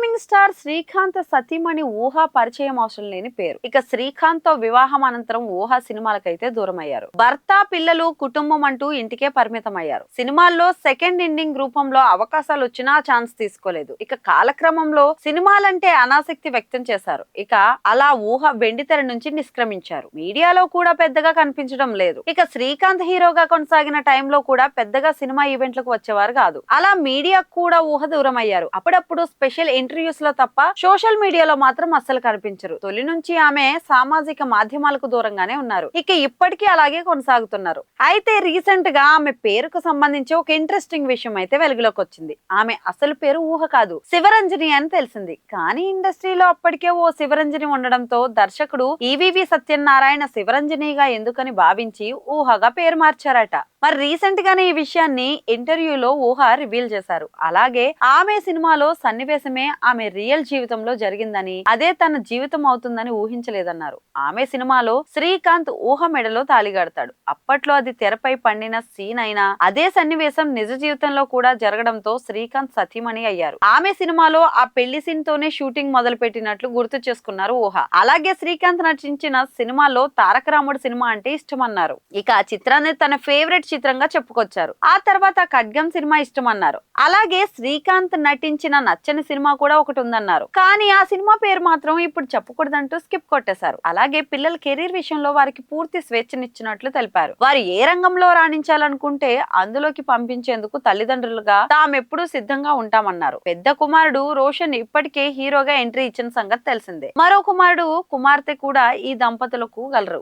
గ్లామింగ్ star Srikanth సతీమణి ఊహ పరిచయం అవసరం లేని పేరు. ఇక శ్రీకాంత్ తో వివాహం అనంతరం ఊహ సినిమాలకైతే దూరం అయ్యారు. భర్త పిల్లలు కుటుంబం అంటూ ఇంటికే పరిమితం అయ్యారు. సినిమాల్లో సెకండ్ ఇన్నింగ్ రూపంలో అవకాశాలు వచ్చినా ఛాన్స్ తీసుకోలేదు. ఇక కాలక్రమంలో సినిమాలంటే అనాసక్తి వ్యక్తం చేశారు. ఇక అలా ఊహ వెండితెర నుంచి నిష్క్రమించారు. మీడియాలో కూడా పెద్దగా కనిపించడం లేదు. ఇక శ్రీకాంత్ హీరోగా కొనసాగిన టైంలో కూడా పెద్దగా సినిమా ఈవెంట్లకు వచ్చేవారు కాదు. అలా మీడియా కూడా ఊహ దూరం అయ్యారు. అప్పుడప్పుడు స్పెషల్ ఇంటర్వ్యూస్ లో తప్ప సోషల్ మీడియాలో మాత్రం అస్సలు కనిపించరు. తొలి నుంచి ఆమె సామాజిక మాధ్యమాలకు దూరంగానే ఉన్నారు. ఇక ఇప్పటికీ అలాగే కొనసాగుతున్నారు. అయితే రీసెంట్ గా ఆమె పేరుకు సంబంధించి ఒక ఇంట్రెస్టింగ్ విషయం అయితే వెలుగులోకి వచ్చింది. ఆమె అసలు పేరు ఊహ కాదు, శివరంజని అని తెలిసింది. కానీ ఇండస్ట్రీలో అప్పటికే ఓ శివరంజని ఉండడంతో దర్శకుడు ఈవీవి సత్యనారాయణ శివరంజనిగా ఎందుకని భావించి ఊహగా పేరు మార్చారట. మరి రీసెంట్ గానే ఈ విషయాన్ని ఇంటర్వ్యూలో ఊహ రివీల్ చేశారు. అలాగే ఆమె సినిమాలో సన్నివేశమే ఆమె రియల్ జీవితంలో జరిగిందని, అదే తన జీవితం అవుతుందని ఊహించలేదన్నారు. ఆమె సినిమాలో శ్రీకాంత్ ఊహ మెడలో తాళిగడతాడు. అప్పట్లో అది తెరపై పండిన సీన్ అయినా అదే సన్నివేశం నిజ జీవితంలో కూడా జరగడంతో శ్రీకాంత్ సతీమణి అయ్యారు. ఆమె సినిమాలో ఆ పెళ్లి సీన్ తోనే షూటింగ్ మొదలు పెట్టినట్లు గుర్తు చేసుకున్నారు ఊహ. అలాగే శ్రీకాంత్ నటించిన సినిమాలో తారక రాముడు సినిమా అంటే ఇష్టమన్నారు. ఇక ఆ చిత్రాన్ని తన ఫేవరెట్ చిత్రంగా చెప్పుకొచ్చారు. ఆ తర్వాత ఖడ్గం సినిమా ఇష్టమన్నారు. అలాగే శ్రీకాంత్ నటించిన నచ్చని సినిమా కూడా ఒకటి ఉందన్నారు. కానీ ఆ సినిమా పేరు మాత్రం ఇప్పుడు చెప్పకూడదంటూ స్కిప్ కొట్టేశారు. అలాగే పిల్లల కెరీర్ విషయంలో వారికి పూర్తి స్వేచ్ఛనిచ్చినట్లు తెలిపారు. వారు ఏ రంగంలో రాణించాలనుకుంటే అందులోకి పంపించేందుకు తల్లిదండ్రులుగా తామెప్పుడూ సిద్ధంగా ఉంటామన్నారు. పెద్ద కుమారుడు రోషన్ ఇప్పటికే హీరోగా ఎంట్రీ ఇచ్చిన సంగతి తెలిసిందే. మరో కుమారుడు కుమార్తె కూడా ఈ దంపతులకు గలరు.